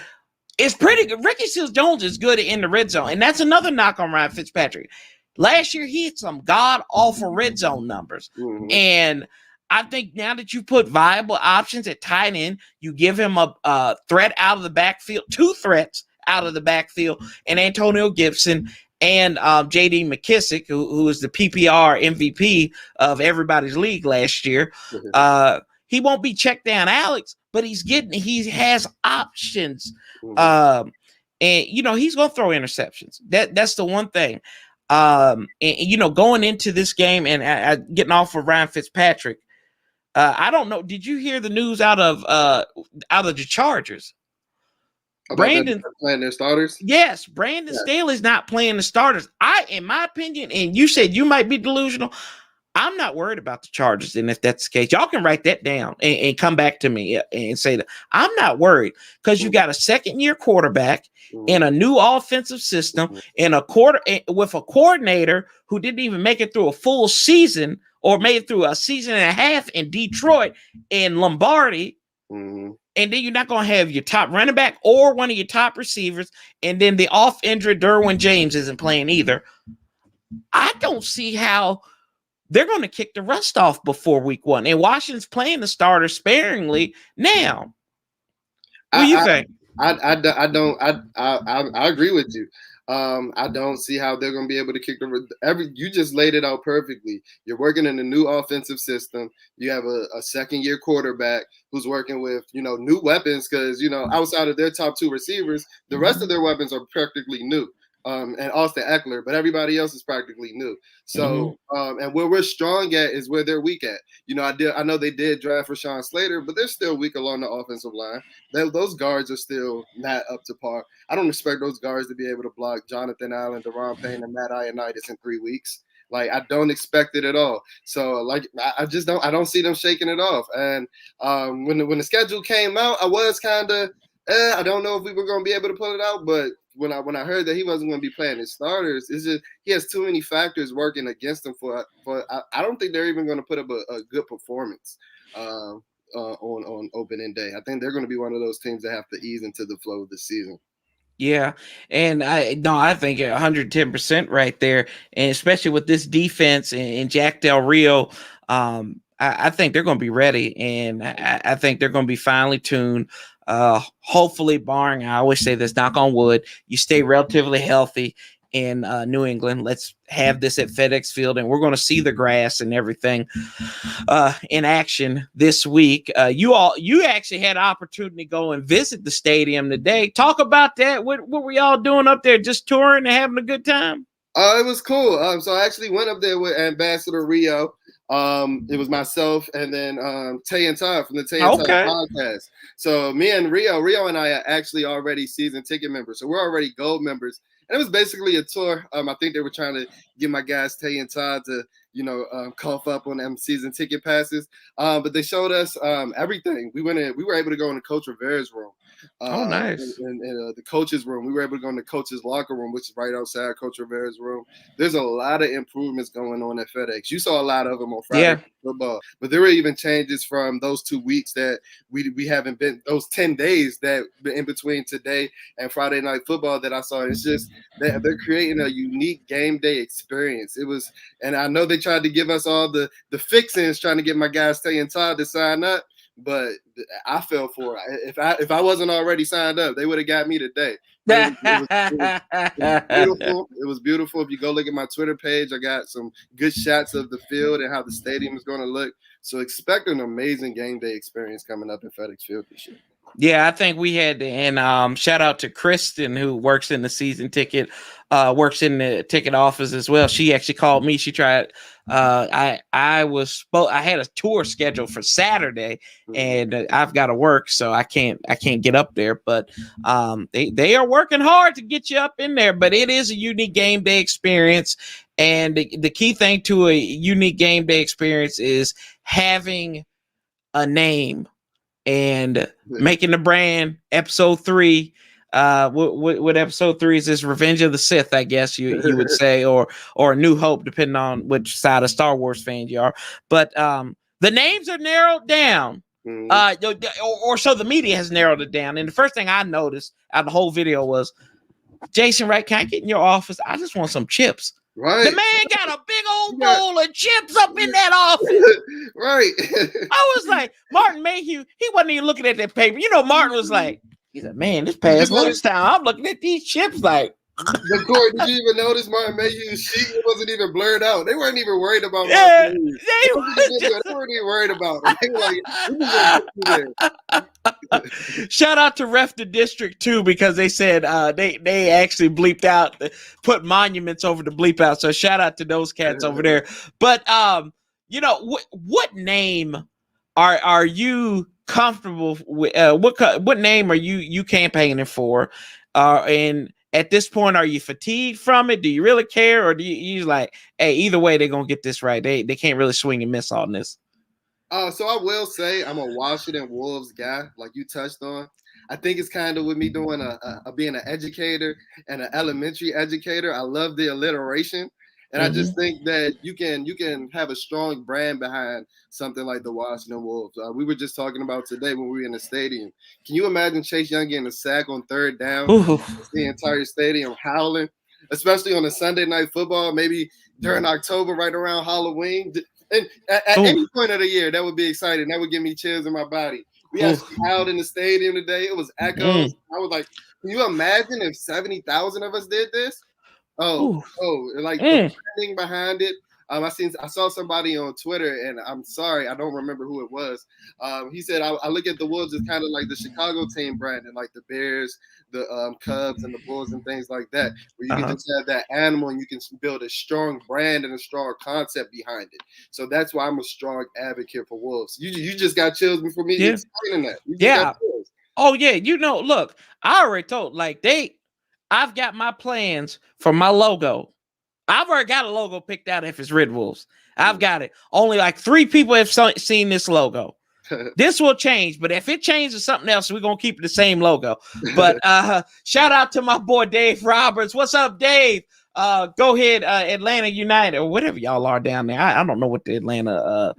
is pretty good. Ricky Seals-Jones is good in the red zone, and that's another knock on Ryan Fitzpatrick. Last year, he had some god-awful red zone numbers. And I think now that you put viable options at tight end, you give him a threat out of the backfield, 2 threats out of the backfield, and Antonio Gibson and J.D. McKissick, who is the PPR MVP of everybody's league last year. He won't be checked down Alex, but he has options. And he's going to throw interceptions. That's the one thing. Going into this game and getting off of Ryan Fitzpatrick, I don't know. Did you hear the news out of the Chargers? About that Brandon playing their starters. Yes, Brandon Staley's not playing the starters. In my opinion, and you said you might be delusional. I'm not worried about the Chargers, and if that's the case, y'all can write that down and come back to me and say that I'm not worried because you got a second-year quarterback in a new offensive system and with a coordinator who didn't even make it through a full season or made it through a season and a half in Detroit and Lombardi. And then you're not going to have your top running back or one of your top receivers. And then the off-injured Derwin James isn't playing either. I don't see how they're going to kick the rust off before week 1. And Washington's playing the starters sparingly now. What do you think? I agree with you. I don't see how they're going to be able to kick you just laid it out perfectly. You're working in a new offensive system. You have a second-year quarterback who's working with, new weapons because, outside of their top 2 receivers, the rest of their weapons are practically new. And Austin Eckler, but everybody else is practically new. So, and where we're strong at is where they're weak at. I know they did draft Rashawn Slater, but they're still weak along the offensive line. Those guards are still not up to par. I don't expect those guards to be able to block Jonathan Allen, Deron Payne, and Matt Ioannidis in 3 weeks. Like, I don't expect it at all. So, I just don't. I don't see them shaking it off. And when the schedule came out, I was kind of, I don't know if we were going to be able to pull it out, but when I heard that he wasn't going to be playing his starters, it's just he has too many factors working against him. I don't think they're even going to put up a good performance on opening day. I think they're going to be one of those teams that have to ease into the flow of the season. Yeah, and I think 110% right there, and especially with this defense and Jack Del Rio, I think they're going to be ready, and I think they're going to be finely tuned. Hopefully, barring, I always say this, knock on wood, you stay relatively healthy in New England. Let's have this at FedEx Field, and we're going to see the grass and everything in action this week. You actually had an opportunity to go and visit the stadium today. Talk about that. What were y'all doing up there? Just touring and having a good time? It was cool. So I actually went up there with Ambassador Rio. It was myself and then Tay and Todd from the Tay and Todd podcast. So me and Rio and I are actually already season ticket members. So we're already gold members. And it was basically a tour. I think they were trying to get my guys Tay and Todd to, cough up on them season ticket passes. But they showed us everything. We were able to go in the Coach Rivera's room. Nice. In the coach's room. We were able to go in the coach's locker room, which is right outside Coach Rivera's room. There's a lot of improvements going on at FedEx. You saw a lot of them on Friday football. But there were even changes from those 2 weeks that we haven't been, those 10 days that in between today and Friday night football that I saw. It's just they're creating a unique game day experience. And I know they tried to give us all the fixings, trying to get my guys Tay and Todd to sign up. But I fell for it. If I wasn't already signed up, they would have got me today. It was beautiful. It was beautiful. If you go look at my Twitter page, I got some good shots of the field and how the stadium is going to look. So expect an amazing game day experience coming up in FedEx Field this year. Yeah, I think we had, and shout out to Kristen, who works in the season ticket, works in the ticket office as well. She actually called me. She tried. I had a tour scheduled for Saturday, and I've got to work, so I can't get up there. But they are working hard to get you up in there. But it is a unique game day experience, and the key thing to a unique game day experience is having a name. And making the brand. Episode 3, what episode 3 is? This Revenge of the Sith, I guess you would say, or A New Hope, depending on which side of Star Wars fans you are. But the names are narrowed down, or so the media has narrowed it down. And the first thing I noticed out of the whole video was, Jason, right? Can I get in your office? I just want some chips. Right. The man got a big old bowl of chips up in that office. Right. I was like, Martin Mayhew, he wasn't even looking at that paper. Martin was like, he's like, man, this past lunchtime, I'm looking at these chips like. But Corey, did you even notice Martin Mayhew's sheet? It wasn't even blurred out. They weren't even worried about Martin Mayhew. They weren't even worried about him. They were like, shout out to Ref the District too, because they said they actually bleeped out, put monuments over the bleep out. So shout out to those cats over there. But what name are you comfortable with what name are you campaigning for? And at this point, are you fatigued from it? Do you really care, or do you like, hey, either way, they're gonna get this right. They can't really swing and miss on this. So I will say I'm a Washington Wolves guy, like you touched on. I think it's kind of with me doing being an educator and an elementary educator. I love the alliteration, and I just think that you can have a strong brand behind something like the Washington Wolves. We were just talking about today when we were in the stadium. Can you imagine Chase Young getting a sack on third down, the entire stadium howling, especially on a Sunday night football, maybe during October, right around Halloween? And at any point of the year, that would be exciting. That would give me chills in my body. We actually howled in the stadium today. It was echoes. I was like, can you imagine if 70,000 of us did this? Like the branding behind it. I saw somebody on Twitter, and I'm sorry, I don't remember who it was. He said, I look at the Wolves as kind of like the Chicago team brand, and like the Bears, the Cubs, and the Bulls, and things like that, where you can just have that animal, and you can build a strong brand and a strong concept behind it. So that's why I'm a strong advocate for Wolves. You just got chills before me explaining that. Oh yeah, look, I already told I've got my plans for my logo. I've already got a logo picked out if it's Red Wolves. I've got it. Only like 3 people have seen this logo. This will change, but if it changes something else, we're going to keep the same logo. But shout out to my boy Dave Roberts. What's up, Dave? Go ahead, Atlanta United, or whatever y'all are down there. I don't know what the Atlanta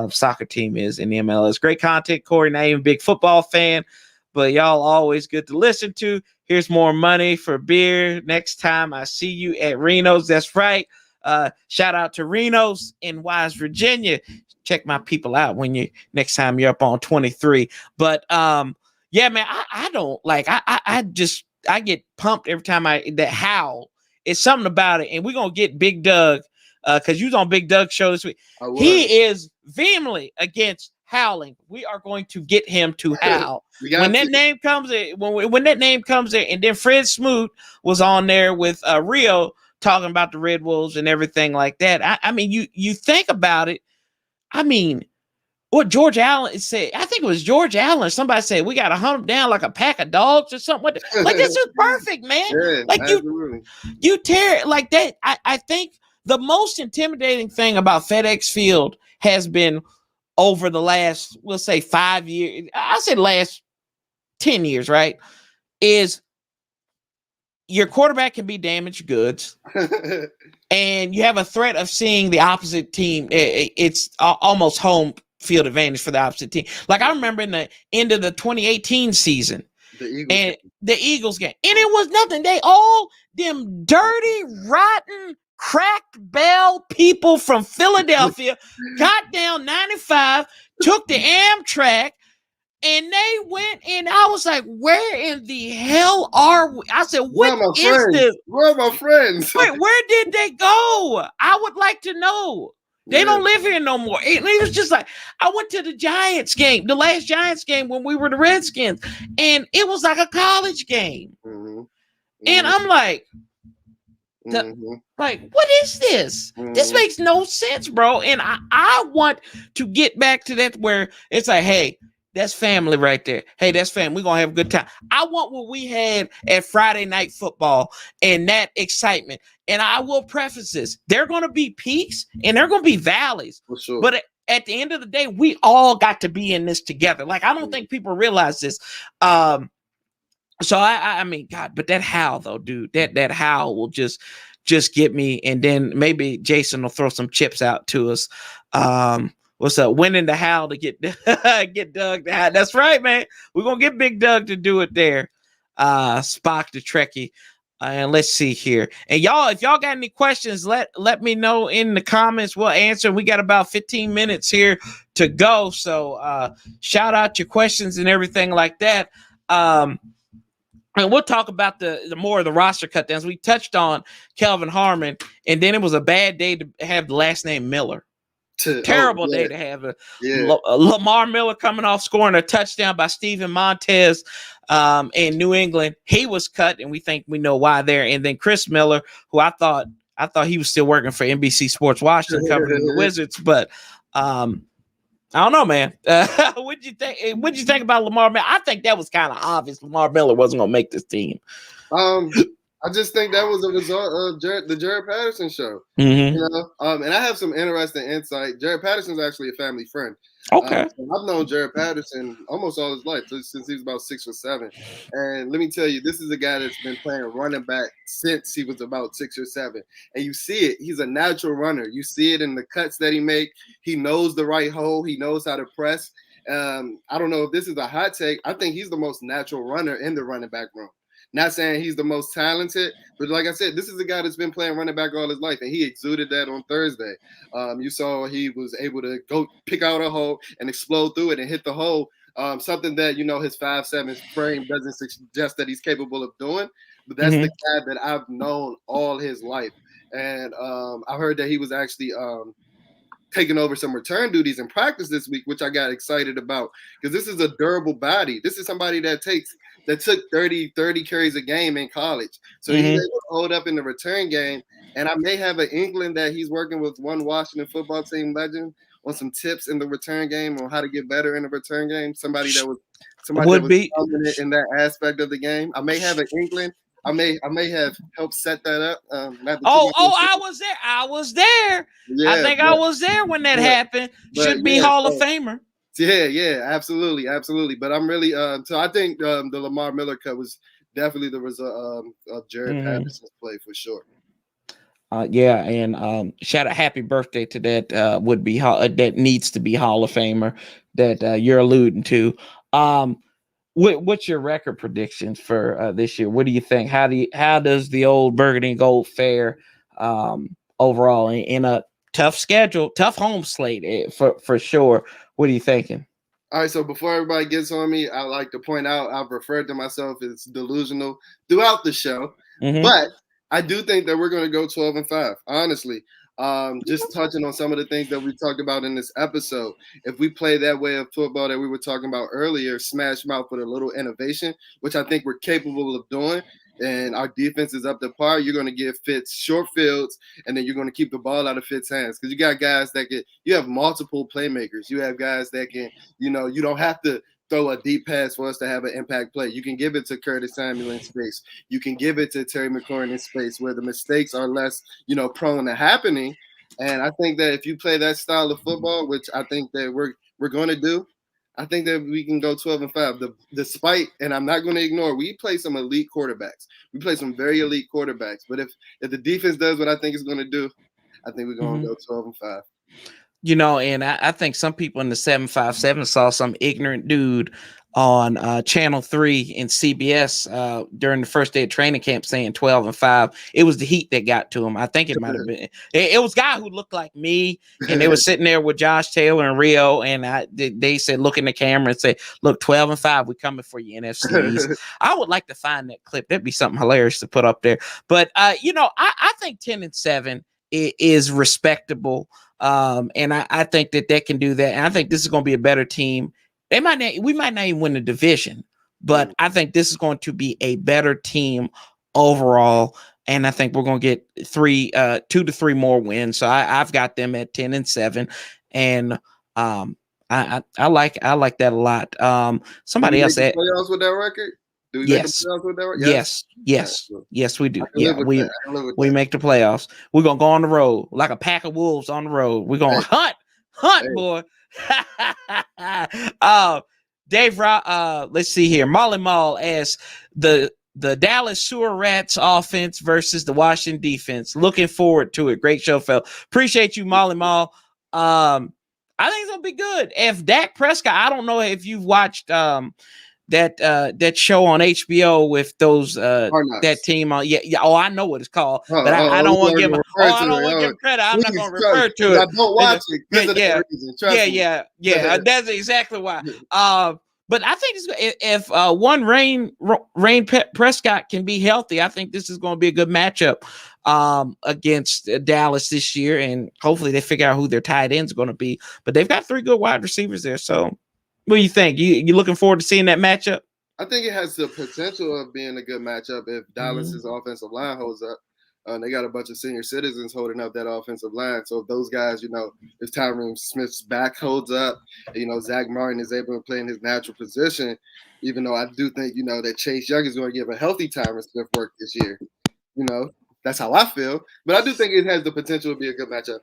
soccer team is in the MLS. Great content, Corey. Not even a big football fan, but y'all always good to listen to. Here's more money for beer next time I see you at Reno's. That's right. Shout out to Reno's in Wise, Virginia. Check my people out next time you're up on 23. But yeah, man, I don't like. I get pumped every time that howl. It's something about it, and we're gonna get Big Doug because you was on Big Doug's show this week. He is vehemently against howling. We are going to get him to howl when that name comes in. When that name comes in, and then Fred Smoot was on there with Rio talking about the Red Wolves and everything like that. I mean, you think about it. I mean, what George Allen said, I think it was George Allen. Somebody said we got to hunt them down like a pack of dogs or something. Like this is perfect, man. Like you tear like that. I think the most intimidating thing about FedEx Field has been over the last, we'll say 5 years. I said last 10 years, right? Is your quarterback can be damaged goods, and you have a threat of seeing the opposite team. It's almost home field advantage for the opposite team. Like I remember in the end of the 2018 season, the Eagles game, and it was nothing. They all them dirty, rotten, cracked bell people from Philadelphia got down 95, took the Amtrak. And they went, and I was like, where in the hell are we? I said, what is this? Where are my friends? Wait, where did they go? I would like to know. They don't live here no more. It was just like, I went to the Giants game, the last Giants game when we were the Redskins, and it was like a college game. And I'm like, what is this? This makes no sense, bro. And I want to get back to that where it's like, hey, that's family right there. Hey, that's family. We're going to have a good time. I want what we had at Friday Night Football and that excitement. And I will preface this. There are going to be peaks and there are going to be valleys. For sure. But at the end of the day, we all got to be in this together. Like, I don't think people realize this. So, I mean, God, but that howl, though, dude, that howl will just get me. And then maybe Jason will throw some chips out to us. What's up? Winning the howl to get Doug to howl. That's right, man. We're gonna get Big Doug to do it there. Spock the Trekkie. And let's see here. And y'all, if y'all got any questions, let me know in the comments. We'll answer. We got about 15 minutes here to go. So shout out your questions and everything like that. And we'll talk about the more of the roster cut downs. We touched on Kelvin Harmon, and then it was a bad day to have the last name Miller. Terrible day to have Lamar Miller coming off scoring a touchdown by Steven Montez in New England. He was cut, and we know why there. And then Chris Miller, who I thought he was still working for NBC Sports Washington covering the Wizards, but I don't know, man. What'd you think? What'd you think about Lamar Miller? I think that was kind of obvious. Lamar Miller wasn't going to make this team. I just think that was a result of the Jared Patterson show. Mm-hmm. You know, and I have some interesting insight. Jared Patterson's actually a family friend. Okay. So I've known Jared Patterson almost all his life, since he was about 6 or 7. And let me tell you, this is a guy that's been playing running back since he was about 6 or 7. And you see it. He's a natural runner. You see it in the cuts that he makes. He knows the right hole. He knows how to press. I don't know if this is a hot take. I think he's the most natural runner in the running back room. Not saying he's the most talented, but like I said, this is a guy that's been playing running back all his life, and he exuded that on Thursday. You saw he was able to go pick out a hole and explode through it and hit the hole, something that, his 5'7" frame doesn't suggest that he's capable of doing. But that's the guy that I've known all his life. And I heard that he was actually taking over some return duties in practice this week, which I got excited about because this is a durable body. This is somebody that took 30 carries a game in college. So he's able to hold up in the return game. And I may have an inkling that he's working with one Washington football team legend on some tips in the return game on how to get better in the return game. Somebody that was dominant in that aspect of the game. I may have an inkling. I may have helped set that up. I was there. I was there. Yeah, I think I was there when that happened. Should be Hall of Famer. Yeah, absolutely. But I'm really so I think the Lamar Miller cut was definitely the result of Jared Patterson's play for sure. And shout out happy birthday to that that needs to be Hall of Famer that you're alluding to. What's your record predictions for this year? What do you think? How does the old Burgundy and Gold fare overall in a tough schedule, tough home slate for sure? What are you thinking? All right, so before everybody gets on me, I like to point out I've referred to myself as delusional throughout the show, but I do think that we're going to go 12-5. Honestly, just touching on some of the things that we talked about in this episode. If we play that way of football that we were talking about earlier, smash mouth with a little innovation, which I think we're capable of doing, and our defense is up to par, you're going to give Fitz short fields, and then you're going to keep the ball out of Fitz's hands because you got guys you have multiple playmakers. You have guys that can, you don't have to throw a deep pass for us to have an impact play. You can give it to Curtis Samuel in space. You can give it to Terry McLaurin in space where the mistakes are less, prone to happening. And I think that if you play that style of football, which I think that we're going to do, I think that we can go 12-5. Despite, and I'm not going to ignore, we play some elite quarterbacks. We play some very elite quarterbacks. But if the defense does what I think it's going to do, I think we're going to go 12-5. And I think some people in the 757 saw some ignorant dude on Channel 3 in CBS during the first day of training camp saying 12-5. It was the heat that got to him. I think it might have been. It was a guy who looked like me, and they were sitting there with Josh Taylor and Rio, and they said, look in the camera and say, look, 12-5, we coming for you, NFC. I would like to find that clip. That'd be something hilarious to put up there. But, I think 10-7 is respectable. And I think that can do that. And I think this is going to be a better team. We might not even win the division, but I think this is going to be a better team overall. And I think we're going to get 2 to 3 more wins. So I've got them at 10-7, and I like that a lot. Somebody else said playoffs with that record. Yes, we do. Yeah, we make the playoffs. We're gonna go on the road like a pack of wolves on the road. We're gonna hunt, boy. Dave, let's see here. Molly Mall asks the Dallas Sewer Rats offense versus the Washington defense. Looking forward to it. Great show, Phil. Appreciate you, Molly Mall. I think it's gonna be good. If Dak Prescott, I don't know if you've watched that show on HBO with those that team on Oh, I know what it's called, but I don't want to give him. I don't want to give him credit. I'm not going to refer to it. I don't watch it. Yeah. That's exactly why. But I think if one Rain Prescott can be healthy, I think this is going to be a good matchup against Dallas this year, and hopefully they figure out who their tight end's going to be. But they've got 3 good wide receivers there, so. What do you think? You looking forward to seeing that matchup? I think it has the potential of being a good matchup if Dallas's offensive line holds up. They got a bunch of senior citizens holding up that offensive line. So if those guys, if Tyron Smith's back holds up, Zach Martin is able to play in his natural position, even though I do think, that Chase Young is going to give a healthy Tyron Smith work this year. That's how I feel. But I do think it has the potential to be a good matchup.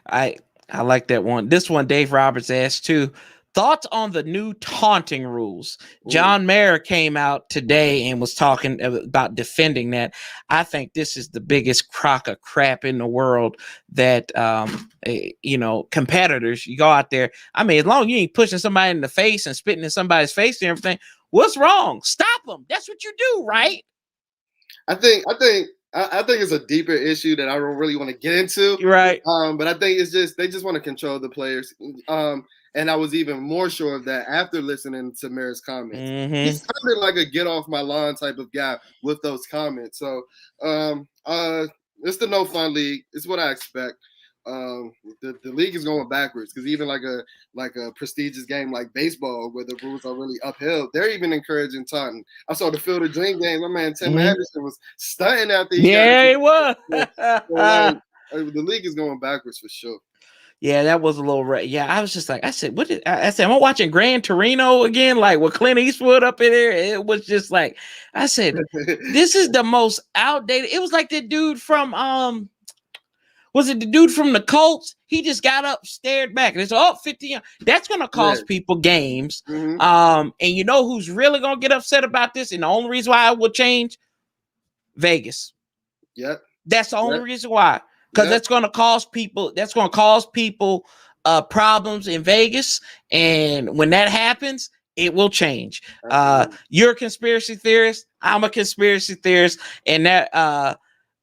I like that one. This one, Dave Roberts asked too. Thoughts on the new taunting rules? John Mayer came out today and was talking about defending that. I think this is the biggest crock of crap in the world that, competitors, you go out there. I mean, as long as you ain't pushing somebody in the face and spitting in somebody's face and everything, what's wrong? Stop them. That's what you do, right? I think it's a deeper issue that I don't really want to get into. Right. But I think it's just they just want to control the players. And I was even more sure of that after listening to Mayer's comments. Mm-hmm. He sounded like a get off my lawn type of guy with those comments. So it's the no fun league. It's what I expect. The league is going backwards because even like a prestigious game like baseball where the rules are really uphill, they're even encouraging taunting. I saw the Field of Dream game. My man Tim Anderson was stunting out there. He was. The league is going backwards for sure. Yeah, that was a little right. Yeah, I was just like, I said, am I watching Gran Torino again? Like with Clint Eastwood up in there? It was just like, I said, this is the most outdated. It was like the dude from was it the dude from the Colts? He just got up, stared back, and it's 50. That's gonna cost people games. Mm-hmm. And you know who's really gonna get upset about this? And the only reason why I will change Vegas. Yep. That's the only reason why. Because that's going to cause people problems in Vegas. And when that happens, it will change. You're a conspiracy theorist. I'm a conspiracy theorist in that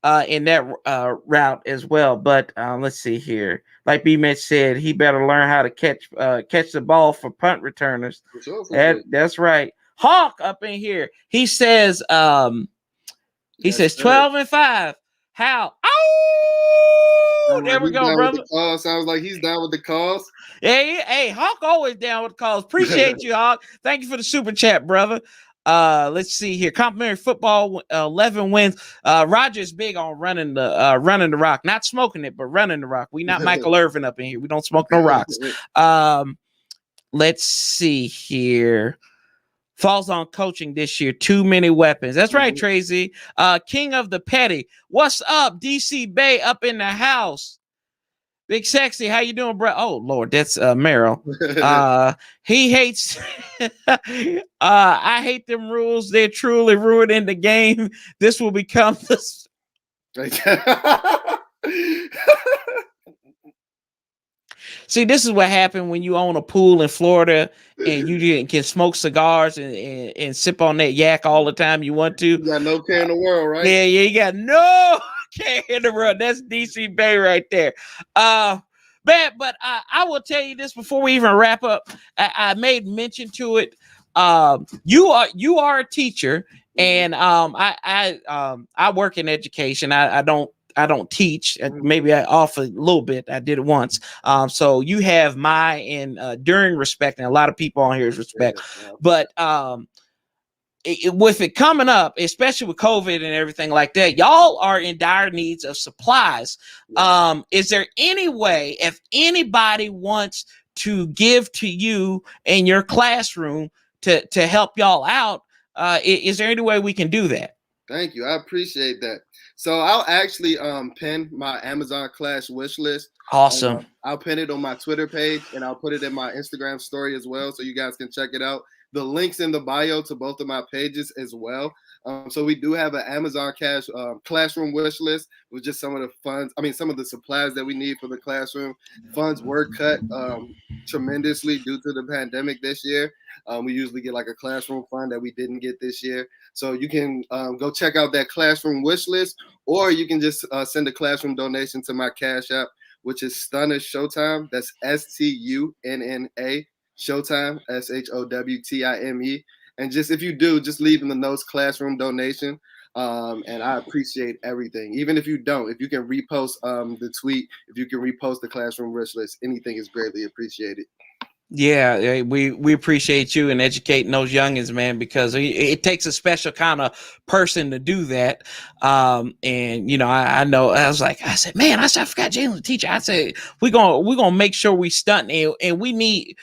route as well. But let's see here. Like B-Mitch said, he better learn how to catch the ball for punt returners. For sure. That's right. Hawk up in here. He says 12-5. How? Oh, there we go, brother. Sounds like he's down with the cause. Hey, Hawk always down with the cause. Appreciate you, Hawk. Thank you for the super chat, brother. Let's see here. Complimentary football, 11 wins. Roger's big on running the rock, not smoking it, but running the rock. We not Michael Irvin up in here. We don't smoke no rocks. Let's see here. Falls on coaching this year. Too many weapons. That's right, Tracy. King of the Petty. What's up, DC Bay up in the house? Big Sexy, how you doing, bro? Oh, Lord, that's Merrill. He hates. I hate them rules. They're truly ruining the game. This will become this. See, this is what happened when you own a pool in Florida and you can smoke cigars and sip on that yak all the time you want to. You got no care in the world, right? Yeah, you got no care in the world. That's DC Bay right there. But I will tell you this before we even wrap up. I made mention to it. You are a teacher, and I work in education. I don't teach. Maybe I offer a little bit. I did it once. So you have my enduring respect, and a lot of people on here is respect. But with it coming up, especially with COVID and everything like that, y'all are in dire needs of supplies. Is there any way, if anybody wants to give to you in your classroom to help y'all out, is there any way we can do that? Thank you. I appreciate that. So I'll actually pin my Amazon class wish list. Awesome. I'll pin it on my Twitter page, and I'll put it in my Instagram story as well, so you guys can check it out. The links in the bio to both of my pages as well. So we do have an Amazon classroom wish list with just some of the supplies that we need for the classroom. Funds were cut tremendously due to the pandemic this year. We usually get like a classroom fund that we didn't get this year. So you can go check out that classroom wish list, or you can just send a classroom donation to my Cash App, which is Stunner Showtime. That's STUNNA Showtime, SHOWTIME. And just if you do, just leave in the notes classroom donation. And I appreciate everything. Even if you don't, if you can repost the tweet, if you can repost the classroom wish list, anything is greatly appreciated. Yeah, we appreciate you and educating those youngins, man, because it takes a special kind of person to do that. And I know I said, man, I forgot Jalen the teacher. I said we're gonna make sure we stunt, and we need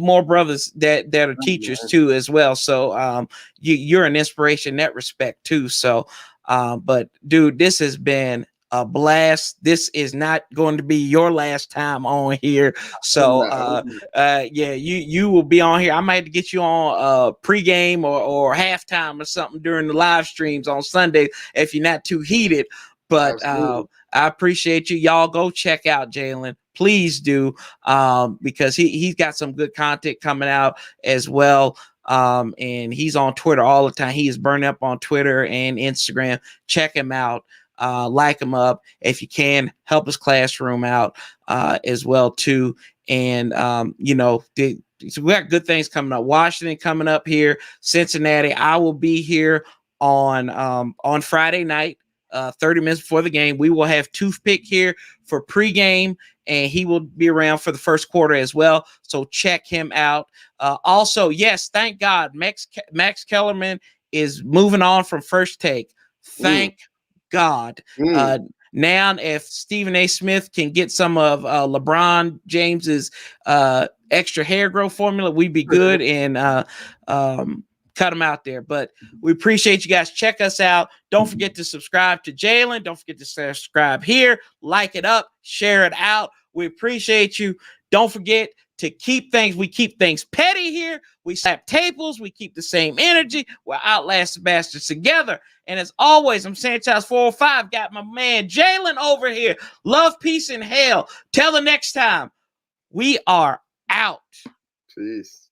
more brothers that are teachers too as well. So you're an inspiration in that respect too. So but dude, this has been a blast. This is not going to be your last time on here. So yeah, you will be on here. I might have to get you on pregame or halftime or something during the live streams on Sunday if you're not too heated. But I appreciate you. Y'all go check out Jalen. Please do, because he's got some good content coming out as well. And he's on Twitter all the time. He is burning up on Twitter and Instagram. Check him out. Like him up if you can. Help his classroom out as well too. And so we got good things coming up. Washington coming up here. Cincinnati. I will be here on Friday night, 30 minutes before the game. We will have Toothpick here for pregame, and he will be around for the first quarter as well. So check him out. Also, yes, thank God, Max Kellerman is moving on from First Take. Thank God. Now, if Stephen A. Smith can get some of LeBron James's extra hair growth formula, we'd be good and cut him out there. But we appreciate you guys. Check us out. Don't forget to subscribe to Jalen. Don't forget to subscribe here. Like it up. Share it out. We appreciate you. Don't forget to keep things petty here. We slap tables. We keep the same energy. We'll outlast the bastards together. And as always, I'm Sanchez 405. Got my man Jalen over here. Love, peace, and hell. Till the next time, we are out. Peace.